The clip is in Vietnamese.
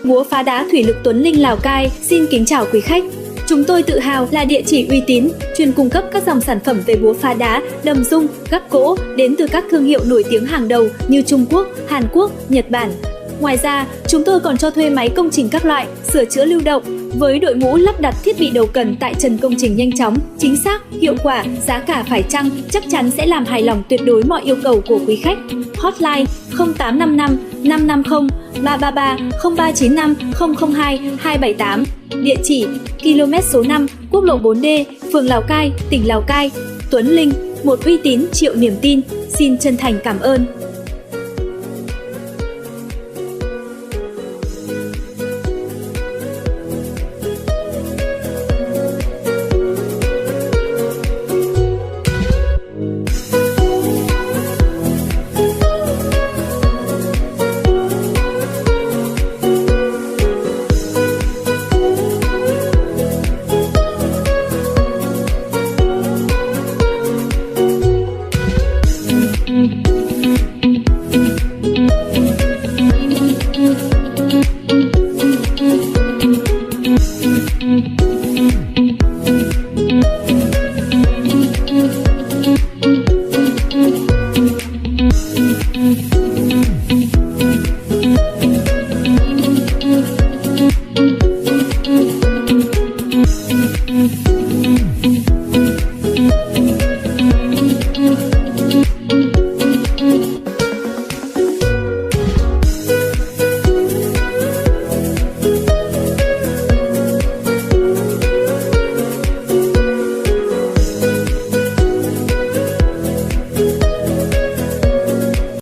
Búa phá đá thủy lực Tuấn Linh Lào Cai xin kính chào quý khách. Chúng tôi tự hào là địa chỉ uy tín, chuyên cung cấp các dòng sản phẩm về búa phá đá, đầm dung, gác gỗ đến từ các thương hiệu nổi tiếng hàng đầu như Trung Quốc, Hàn Quốc, Nhật Bản. Ngoài ra, chúng tôi còn cho thuê máy công trình các loại, sửa chữa lưu động với đội ngũ lắp đặt thiết bị đầu cần tại trần công trình nhanh chóng, chính xác, hiệu quả, giá cả phải chăng, chắc chắn sẽ làm hài lòng tuyệt đối mọi yêu cầu của quý khách. Hotline 0855 550 333 0395 002 278. Địa chỉ km số 5, quốc lộ 4D, phường Lào Cai, tỉnh Lào Cai. Tuấn Linh, một uy tín triệu niềm tin. Xin chân thành cảm ơn.